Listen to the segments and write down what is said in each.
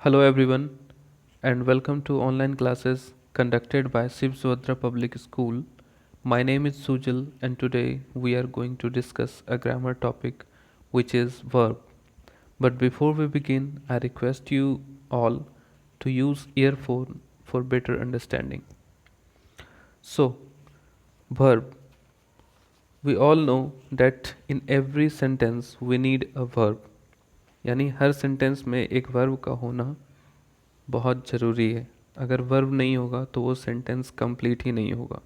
Hello everyone and welcome to online classes conducted by Sivsvadra Public School. My name is Sujal and today we are going to discuss a grammar topic which is verb. But before we begin, I request you all to use earphone for better understanding. So, verb. We all know that in every sentence we need a verb. यानी हर sentence में एक verb का होना बहुत ज़रूरी है. अगर verb नहीं होगा तो वो सेंटेंस कंप्लीट ही नहीं होगा.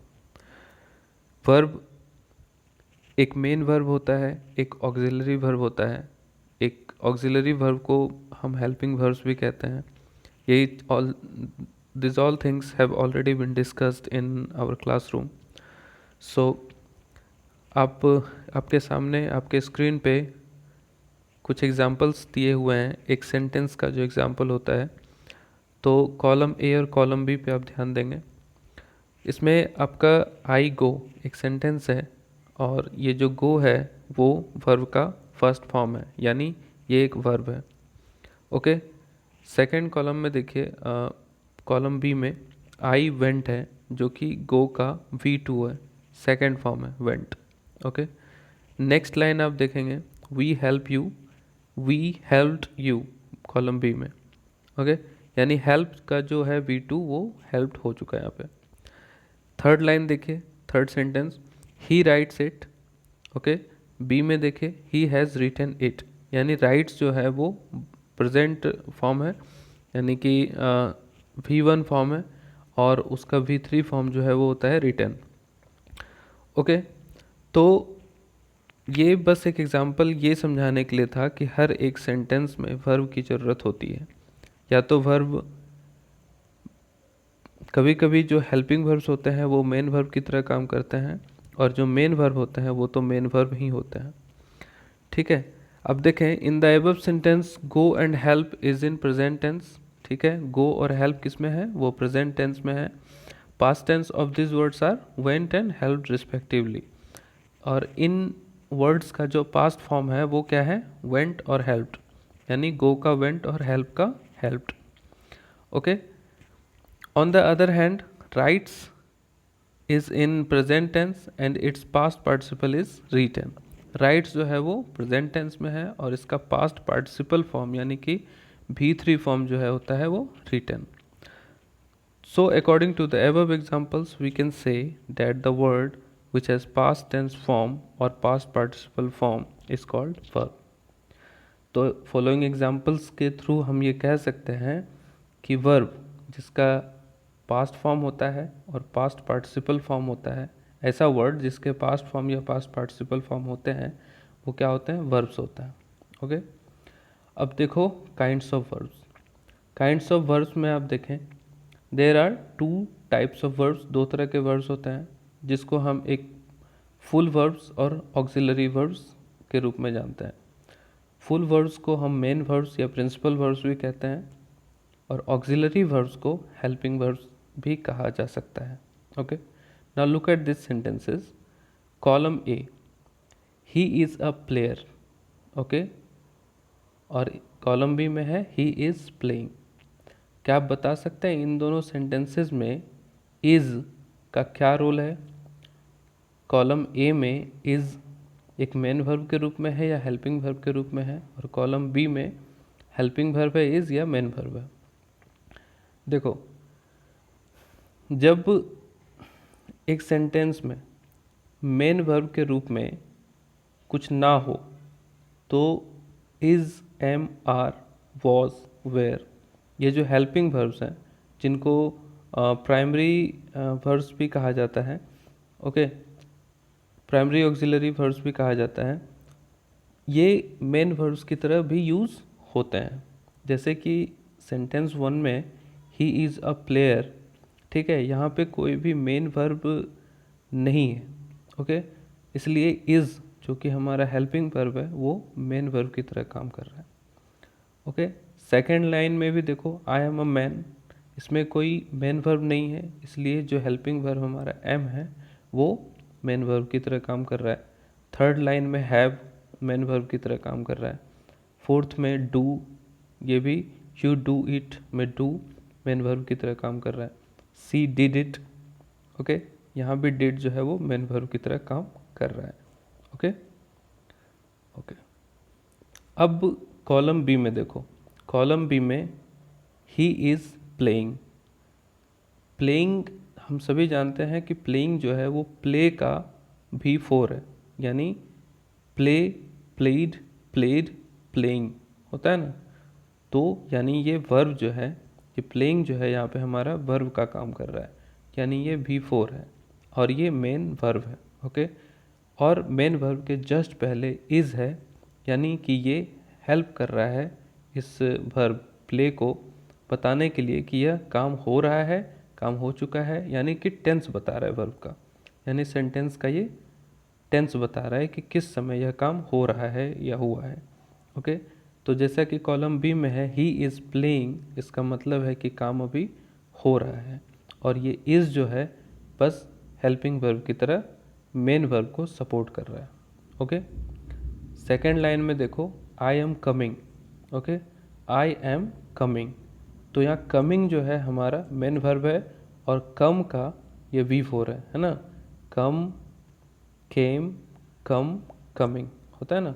वर्ब एक मेन वर्ब होता है, एक ऑक्सिलरी वर्ब होता है. एक ऑक्सिलरी वर्ब को हम हेल्पिंग वर्ब्स भी कहते हैं. यही all this all things have already been discussed in our classroom. So आप आपके सामने आपके स्क्रीन पे कुछ एग्जांपल्स दिए हुए हैं. एक सेंटेंस का जो एग्जांपल होता है, तो कॉलम ए और कॉलम बी पे आप ध्यान देंगे. इसमें आपका आई गो एक सेंटेंस है और ये जो गो है वो वर्ब का फर्स्ट फॉर्म है, यानी ये एक वर्ब है. ओके. सेकंड कॉलम में देखिए, कॉलम बी में आई वेंट है जो कि गो का V2 है, सेकंड फॉर्म है वेंट. ओके. नेक्स्ट लाइन आप देखेंगे, we help you, we helped you, column B में. ओके. यानी हेल्प का जो है V2 वो हेल्प्ड हो चुका है यहाँ पे. थर्ड लाइन देखिए, third sentence, he writes it. Okay. B में देखिए, ही हैज़ रिटन इट, यानी राइट्स जो है वो प्रेजेंट फॉर्म है, यानी कि V1 फॉर्म है और उसका V3 फॉर्म जो है वो होता है रिटन. ओके. तो ये बस एक एग्जांपल ये समझाने के लिए था कि हर एक सेंटेंस में वर्ब की ज़रूरत होती है. या तो वर्ब, कभी कभी जो हेल्पिंग वर्ब्स होते हैं वो मेन वर्ब की तरह काम करते हैं, और जो मेन वर्ब होते हैं वो तो मेन वर्ब ही होते हैं. ठीक है. अब देखें, in the above sentence go and help is in present tense. ठीक है. गो और हेल्प किस में है? वो प्रेजेंट टेंस में है. Past tense of this words are went and helped respectively. और इन वर्ड्स का जो पास्ट फॉर्म है वो क्या है? वेंट और हेल्प्ड, यानी गो का वेंट और हेल्प का helped. Okay. On the other hand, writes is in present tense and its past participle is written. Writes जो है वो present tense में है और इसका past participle form यानी कि V3 form जो है होता है वो written. So according to the above examples, we can say that the word which has past tense form or past participle form is called verb. तो following examples के through हम ये कह सकते हैं कि verb जिसका पास्ट फॉर्म होता है और पास्ट पार्टिसिपल फॉर्म होता है, ऐसा वर्ड जिसके पास्ट फॉर्म या पास्ट पार्टिसिपल फॉर्म होते हैं वो क्या होते हैं? वर्ब्स होता है. ओके. अब देखो kinds of verbs. Kinds of verbs में आप देखें, there are two types of verbs. दो तरह के वर्ब्स होते हैं जिसको हम एक फुल वर्ब्स और ऑक्सिलरी वर्ब्स के रूप में जानते हैं. फुल वर्ब्स को हम मेन वर्ब्स या प्रिंसिपल वर्ब्स भी कहते हैं और ऑक्सिलरी वर्ब्स को हेल्पिंग वर्ब्स भी कहा जा सकता है. Okay. Now look at this sentences. Column A, he is a player. Okay. और कॉलम बी में है ही इज़ प्लेइंग. क्या आप बता सकते हैं इन दोनों सेंटेंसेस में इज़ का क्या रोल है? कॉलम ए में इज़ एक मेन वर्ब के रूप में है या हेल्पिंग वर्ब के रूप में है, और कॉलम बी में हेल्पिंग वर्ब है इज़ या मेन वर्ब है. देखो, जब एक सेंटेंस में मेन वर्ब के रूप में कुछ ना हो तो is, am, are, was, were, ये जो हेल्पिंग वर्ब्स हैं जिनको प्राइमरी वर्ब्स भी कहा जाता है, ओके, प्राइमरी ऑक्सिलरी वर्ब्स भी कहा जाता है, ये मेन वर्ब्स की तरह भी यूज़ होते हैं. जैसे कि सेंटेंस 1 में ही इज़ अ प्लेयर. ठीक है. यहाँ पे कोई भी मेन वर्ब नहीं है. ओके. इसलिए इज़ जो कि हमारा हेल्पिंग वर्ब है वो मेन वर्ब की तरह काम कर रहा है. ओके. सेकेंड लाइन में भी देखो, आई एम अ मैन. इसमें कोई मेन वर्ब नहीं है, इसलिए जो हेल्पिंग वर्ब हमारा एम है वो मेन वर्ब की तरह काम कर रहा है. थर्ड लाइन में हैव मेन वर्ब की तरह काम कर रहा है. फोर्थ में डू, ये भी यू डू इट में डू मेन वर्ब की तरह काम कर रहा है। सी डिड इट, ओके, यहाँ भी डिड जो है वो मेन वर्ब की तरह काम कर रहा है। Okay okay. अब कॉलम बी में देखो, कॉलम बी में ही इज़ प्लेइंग। प्लेइंग हम सभी जानते हैं कि प्लेइंग जो है वो प्ले का V4 है, यानी प्ले, प्लेड, प्लेड, प्लेइंग होता है ना। तो यानी ये वर्ब जो है, ये प्लेइंग जो है यहाँ पे हमारा वर्ब का काम कर रहा है, यानी ये V4 है और ये मेन वर्ब है। ओके, और मेन वर्ब के जस्ट पहले इज़ है, यानी कि ये हेल्प कर रहा है इस वर्ब प्ले को बताने के लिए कि यह काम हो रहा है, काम हो चुका है, यानी कि टेंस बता रहा है वर्ब का, यानी सेंटेंस का ये टेंस बता रहा है कि किस समय यह काम हो रहा है या हुआ है। ओके, तो जैसा कि कॉलम बी में है ही इज़ प्लेइंग, इसका मतलब है कि काम अभी हो रहा है, और ये इज़ जो है बस हेल्पिंग वर्ब की तरह मेन वर्ब को सपोर्ट कर रहा है। ओके, सेकेंड लाइन में देखो I am coming. Okay, I am coming, तो यहाँ कमिंग जो है हमारा मेन वर्ब है और कम का ये V4 है ना। कम, केम, कम, कमिंग होता है ना,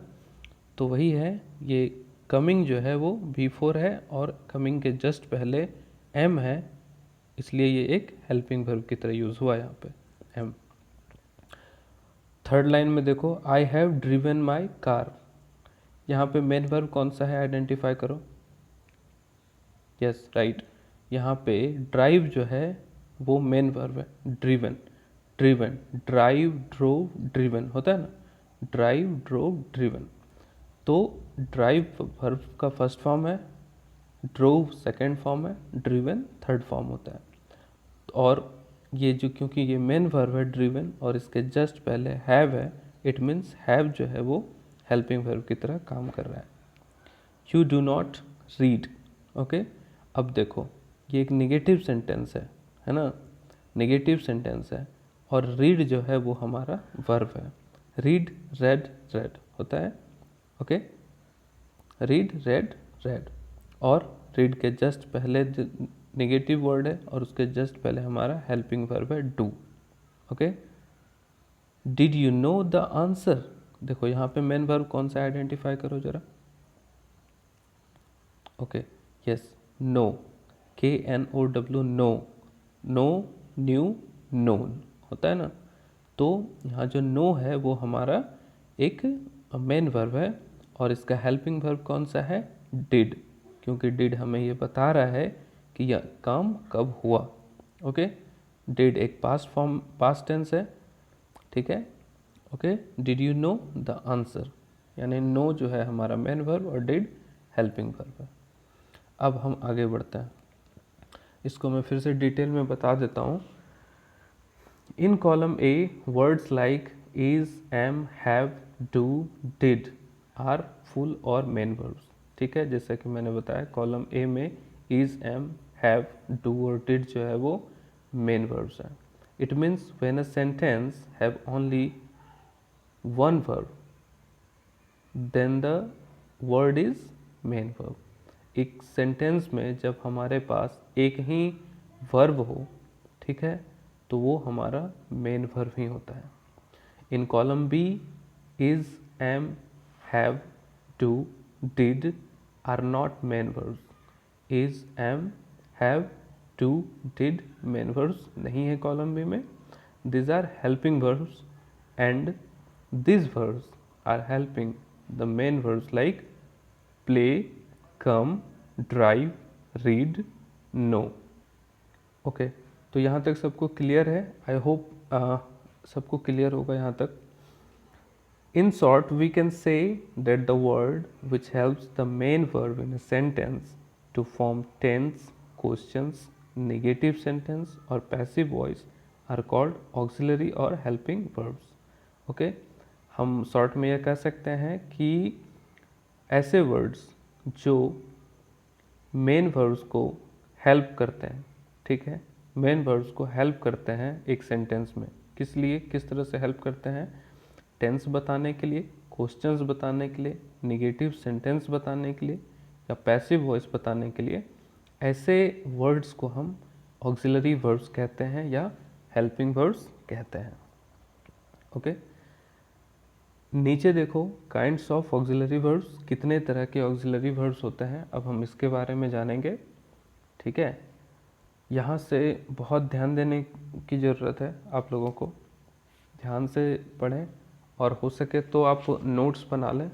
तो वही है, ये कमिंग जो है वो V4 है और कमिंग के जस्ट पहले एम है, इसलिए ये एक हेल्पिंग वर्ब की तरह यूज़ हुआ यहाँ पे एम। थर्ड लाइन में देखो I have driven my car, यहाँ पे मेन वर्ब कौन सा है आइडेंटिफाई करो। यस राइट, यहाँ पे ड्राइव जो है वो मेन वर्ब है, driven, driven, drive, drove, driven होता है ना, ड्राइव, ड्रोव, ड्रिवन। तो ड्राइव वर्ब का फर्स्ट फॉर्म है, ड्रोव सेकंड फॉर्म है, ड्रिवन थर्ड फॉर्म होता है। और ये जो, क्योंकि ये मेन वर्ब है ड्रिवन और इसके जस्ट पहले हैव है, इट मीन्स हैव जो है वो हेल्पिंग वर्ब की तरह काम कर रहा है। You do not read. Okay, अब देखो ये एक निगेटिव सेंटेंस है ना, निगेटिव सेंटेंस है और रीड जो है वो हमारा वर्ब है। रीड, रेड, रेड होता है। ओके, रीड, रेड, रेड, और रीड के जस्ट पहले निगेटिव वर्ड है और उसके जस्ट पहले हमारा हेल्पिंग वर्ब है do. Okay, did you know the answer, देखो यहाँ पे मेन वर्ब कौन सा आइडेंटिफाई करो जरा। Okay, yes, no, KNOW, no, no, new, known होता है ना। तो यहाँ जो नो है वो हमारा एक मेन वर्ब है और इसका हेल्पिंग वर्ब कौन सा है, डिड, क्योंकि डिड हमें ये बता रहा है कि यह काम कब हुआ। ओके, डिड एक पास्ट फॉर्म, पास्ट टेंस है, ठीक है। Okay, did you know the answer, यानी नो जो है हमारा मेन वर्ब और डिड हेल्पिंग वर्ब है। अब हम आगे बढ़ते हैं, इसको मैं फिर से डिटेल में बता देता हूँ। In column A words like is, am, have, do, did are full और मेन वर्ब्स, ठीक है। जैसा कि मैंने बताया कॉलम ए में इज, एम, हैव, डू और डिड जो है वो मेन वर्ब्स हैं। It means when a sentence have only one verb then the word is main verb. एक सेंटेंस में जब हमारे पास एक ही वर्ब हो, ठीक है, तो वो हमारा मेन वर्ब ही होता है। In column B is, am, have, do, did are not main verbs. Is, am, have, do, did main verbs नहीं है कॉलम बी में। These are helping verbs and these verbs are helping the main verbs like play, come, drive, read, know. Okay, तो यहाँ तक सबको clear है, I hope सबको clear होगा यहाँ तक। In short, we can say that the word which helps the main verb in a sentence to form tense, questions, negative sentence or passive voice are called auxiliary or helping verbs. Okay? हम short में यह कह सकते हैं कि ऐसे words जो main verbs को हेल्प करते हैं, ठीक है, मेन वर्ब्स को हेल्प करते हैं एक सेंटेंस में, किस लिए, किस तरह से हेल्प करते हैं, टेंस बताने के लिए, क्वेश्चंस बताने के लिए, निगेटिव सेंटेंस बताने के लिए, या पैसिव वॉइस बताने के लिए ऐसे वर्ड्स को हम ऑक्सिलरी वर्ब्स कहते हैं या हेल्पिंग वर्ब्स कहते हैं। ओके, नीचे देखो काइंड्स ऑफ ऑक्सिलरी वर्ब्स, कितने तरह के ऑक्सिलरी वर्ब्स होते हैं, अब हम इसके बारे में जानेंगे। ठीक है, यहाँ से बहुत ध्यान देने की ज़रूरत है, आप लोगों को ध्यान से पढ़ें और हो सके तो आप नोट्स बना लें।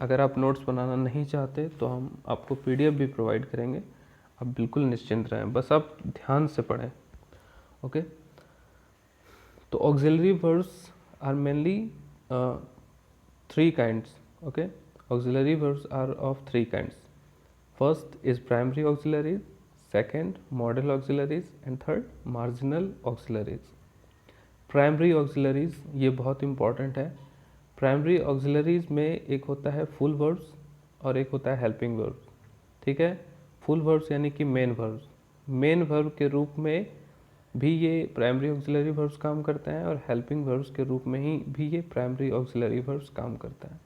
अगर आप नोट्स बनाना नहीं चाहते तो हम आपको पीडीएफ भी प्रोवाइड करेंगे, आप बिल्कुल निश्चिंत रहें, बस आप ध्यान से पढ़ें। ओके, तो auxiliary verbs are mainly three kinds. Okay, auxiliary verbs are of three kinds. First is primary auxiliaries, second modal auxiliaries and third marginal auxiliaries. Primary auxiliaries ये बहुत इंपॉर्टेंट है। प्राइमरी ऑक्सिलरीज में एक होता है फुल वर्ब्स और एक होता है हेल्पिंग वर्ब्स। ठीक है, फुल वर्ब्स यानी कि मेन वर्ब्स, मेन वर्ब के रूप में भी ये प्राइमरी ऑक्सिलरी वर्ब्स काम करते हैं और हेल्पिंग वर्ब्स के रूप में ही भी ये प्राइमरी ऑक्सिलरी वर्ब्स काम करते हैं।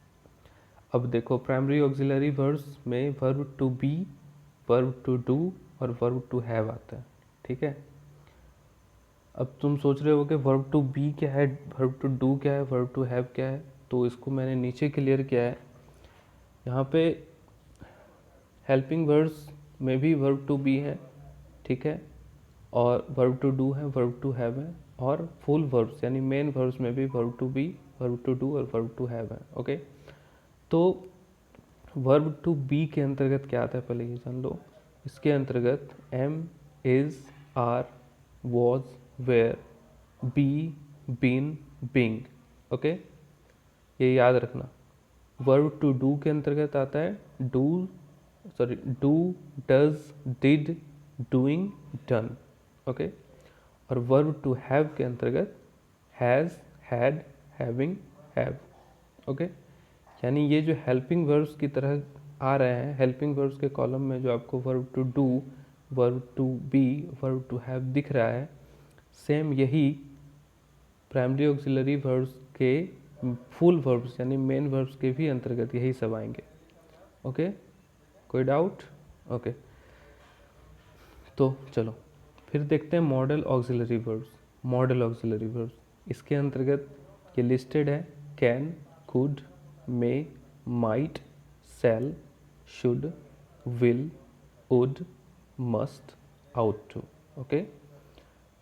अब देखो प्राइमरी ऑक्सिलरी वर्ब्स में verb to be, verb to do और वर्ब टू हैव आता है। ठीक है, अब तुम सोच रहे हो कि वर्ब टू बी क्या है, वर्ब टू डू क्या है, वर्ब टू हैव क्या है, तो इसको मैंने नीचे क्लियर किया है। यहाँ पे हेल्पिंग वर्ब्स में भी वर्ब टू बी है, ठीक है, और वर्ब टू डू है, वर्ब टू हैव है, और फुल वर्ब्स यानी मेन वर्ब्स में भी verb to be, verb to do और वर्ब टू हैव है। ओके, तो वर्ब टू बी के अंतर्गत क्या आता है पहले ये जान लो। इसके अंतर्गत am, is, are, was, were, be, been, being. Okay, ये याद रखना। वर्ब टू डू के अंतर्गत आता है do, does, did, doing, done. Okay, और वर्ब टू हैव के अंतर्गत has, had, having, have. Okay, यानी ये जो हेल्पिंग वर्ब्स की तरह आ रहे हैं, हेल्पिंग वर्ब्स के कॉलम में जो आपको verb to do, verb to be, verb to have दिख रहा है, सेम यही प्राइमरी ऑक्सिलरी वर्ब्स के फुल वर्ब्स यानी मेन वर्ब्स के भी अंतर्गत यही सब आएंगे। ओके, कोई डाउट? ओके, तो चलो फिर देखते हैं modal auxiliary verbs. Modal auxiliary verbs, इसके अंतर्गत ये लिस्टेड है can, could, may, might, shall, should, will, would, must, ought to. Okay,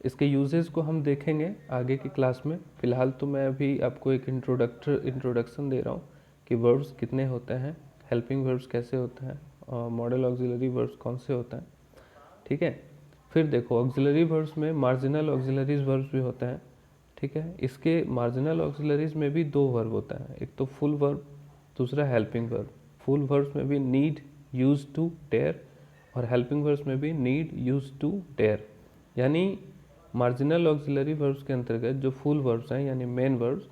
इसके यूजेस को हम देखेंगे आगे की क्लास में। फ़िलहाल तो मैं अभी आपको एक इंट्रोडक्शन दे रहा हूँ कि वर्ब्स कितने होते हैं, हेल्पिंग वर्ब्स कैसे होते हैं और मॉडल ऑक्सिलरी वर्ब्स कौन से होते हैं। ठीक है, फिर देखो ऑक्सिलरी वर्ब्स में मार्जिनल ऑक्सिलरीज वर्ब्स भी होते हैं। ठीक है, इसके मार्जिनल ऑक्सिलरीज में भी दो वर्ब होता है, एक तो फुल वर्ब, दूसरा हेल्पिंग वर्ब। फुल वर्ब्स में भी नीड, यूज टू, डेयर, और हेल्पिंग वर्ब्स में भी नीड, यूज टू, डेयर। यानी मार्जिनल ऑक्सिलरी वर्ब्स के अंतर्गत जो फुल वर्ब्स हैं यानी मेन वर्ब्स,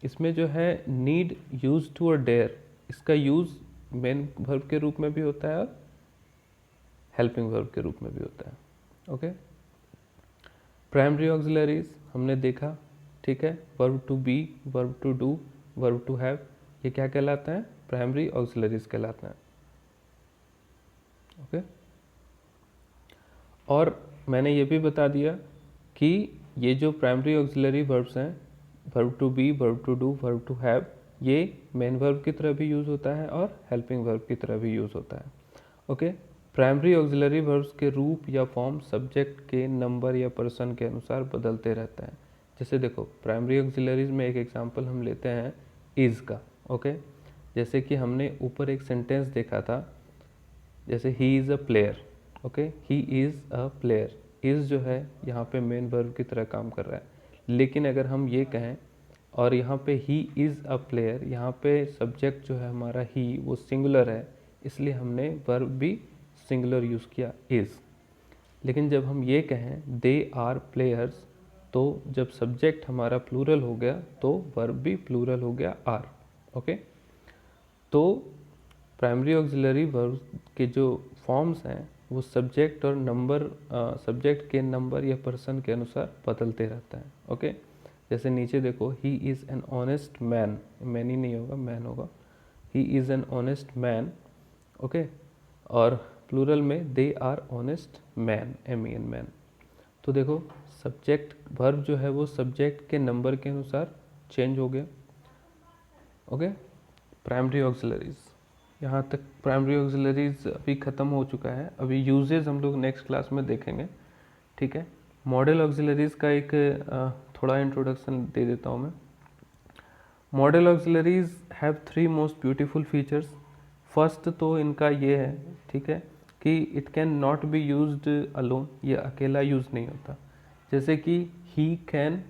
इसमें जो है नीड, यूज टू और डेयर, इसका यूज़ मेन वर्ब के रूप में भी होता है और हेल्पिंग वर्ब के रूप में भी होता है। ओके, प्राइमरी ऑक्सिलरीज हमने देखा। ठीक है, verb to be, verb to do, verb to have, ये क्या कहलाता है? प्राइमरी ऑक्सिलरीज कहलाता है। ओके, और मैंने ये भी बता दिया कि ये जो प्राइमरी ऑक्सिलरी वर्ब्स हैं, verb to be, verb to do, verb to have, ये मेन वर्ब की तरह भी यूज़ होता है और हेल्पिंग वर्ब की तरह भी यूज़ होता है। ओके, प्राइमरी ऑक्सिलरी वर्ब्स के रूप या फॉर्म सब्जेक्ट के नंबर या पर्सन के अनुसार बदलते रहते हैं। जैसे देखो प्राइमरी ऑक्सिलरीज में एक एग्जांपल हम लेते हैं इज़ का। ओके, जैसे कि हमने ऊपर एक सेंटेंस देखा था, जैसे he is a player. Okay, he is a player, is जो है यहाँ पे मेन वर्ब की तरह काम कर रहा है। लेकिन अगर हम ये कहें और यहाँ पे ही इज़ अ प्लेयर, यहाँ पे सब्जेक्ट जो है हमारा ही, वो सिंगुलर है, इसलिए हमने वर्ब भी सिंगुलर यूज़ किया इज़। लेकिन जब हम ये कहें दे आर प्लेयर्स, तो जब सब्जेक्ट हमारा प्लूरल हो गया तो वर्ब भी प्लूरल हो गया आर। ओके, तो प्राइमरी ऑक्सिलरी वर्ब के जो फॉर्म्स हैं वो सब्जेक्ट और नंबर, सब्जेक्ट के नंबर या पर्सन के अनुसार बदलते रहता है। ओके, जैसे नीचे देखो he is an honest man, man ही नहीं होगा, मैन होगा। He is an honest man, okay, और प्लूरल में they are honest men, MEN men. तो देखो सब्जेक्ट वर्ब जो है वो सब्जेक्ट के नंबर के अनुसार चेंज हो गया, ओके। प्राइमरी ऑक्सिलरीज, यहाँ तक प्राइमरी ऑक्सिलरीज अभी ख़त्म हो चुका है, अभी यूजेज हम लोग नेक्स्ट क्लास में देखेंगे, ठीक है। मॉडल ऑक्सिलरीज का एक थोड़ा इंट्रोडक्शन दे देता हूँ मैं। Model auxiliaries have 3 most beautiful features. First तो इनका ये है, ठीक है, कि it can not be used alone, ये अकेला यूज़ नहीं होता। जैसे कि ही कैन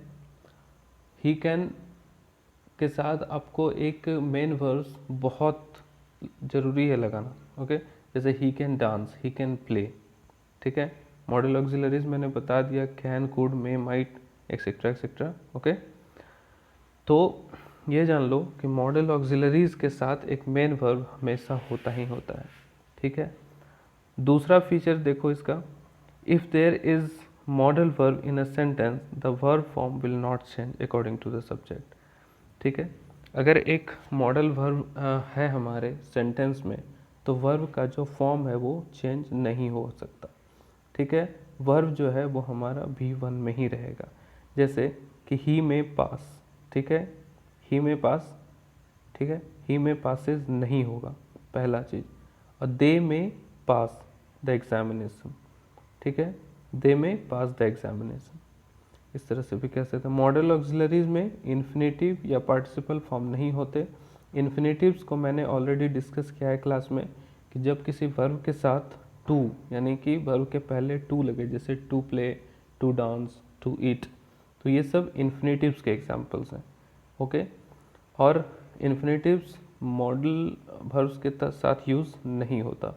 के साथ आपको एक मेन वर्ब्स बहुत ज़रूरी है लगाना, ओके। जैसे he can dance, he can play, ठीक है। मॉडल ऑक्सिलरीज मैंने बता दिया, can, could, may, might, etcetera etcetera, okay. तो ये जान लो कि मॉडल ऑक्सिलरीज के साथ एक मेन वर्ब हमेशा होता ही होता है, ठीक है। दूसरा फीचर देखो इसका, if there is modal verb in a sentence the verb form will not change according to the subject, ठीक है। अगर एक मॉडल वर्ब है हमारे सेंटेंस में तो वर्ब का जो फॉर्म है वो चेंज नहीं हो सकता, ठीक है। वर्ब जो है वो हमारा V1 में ही रहेगा। जैसे कि ही में पास, ठीक है, ही में पास, ठीक है, ही में पासेज नहीं होगा, पहला चीज़। और दे में पास द एग्जामिनेशन, ठीक है, दे में पास द एग्जामिनेशन, इस तरह से भी कह सकते हैं। मॉडल ऑक्सिलरीज में इन्फिनेटिव या पार्टिसिपल फॉर्म नहीं होते। इन्फिनेटिव्स को मैंने ऑलरेडी डिस्कस किया है क्लास में कि जब किसी वर्ब के साथ टू, यानी कि वर्ब के पहले टू लगे, जैसे to play, to dance, to eat, तो ये सब इन्फिनेटिव्स के एग्जांपल्स हैं, ओके। और इन्फिनेटिव्स मॉडल वर्ब्स के साथ यूज़ नहीं होता।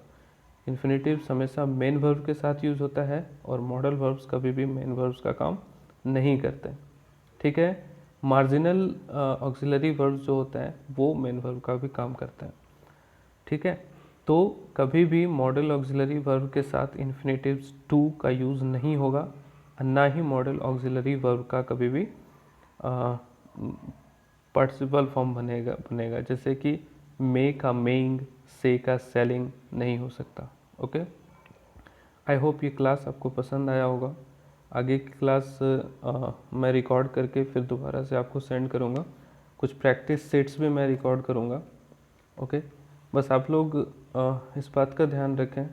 इन्फिनेटिव्स हमेशा मेन वर्ब के साथ यूज़ होता है और मॉडल वर्ब्स कभी भी मेन वर्ब्स का काम नहीं करते, ठीक है। मार्जिनल ऑक्सिलरी वर्ब्स जो होता है वो मेन वर्ब का भी काम करता है, ठीक है। तो कभी भी मॉडल ऑक्सिलरी वर्ब के साथ इन्फिनेटिव्स टू का यूज़ नहीं होगा, और ना ही मॉडल ऑक्सिलरी वर्ब का कभी भी पार्टिसिपल फॉर्म बनेगा। जैसे कि मे का मेइंग, से का सेलिंग नहीं हो सकता, ओके। आई होप ये क्लास आपको पसंद आया होगा। आगे की क्लास मैं रिकॉर्ड करके फिर दोबारा से आपको सेंड करूँगा। कुछ प्रैक्टिस सेट्स भी मैं रिकॉर्ड करूँगा, ओके। बस आप लोग इस बात का ध्यान रखें,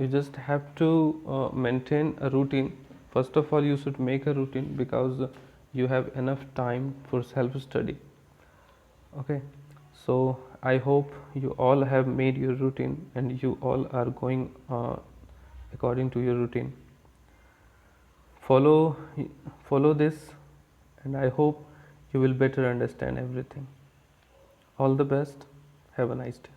you just have to maintain a routine. First of all you should make a routine because you have enough time for self study, okay. So I hope you all have made your routine and you all are going according to your routine. Follow this and I hope you will better understand everything. All the best. Have a nice day.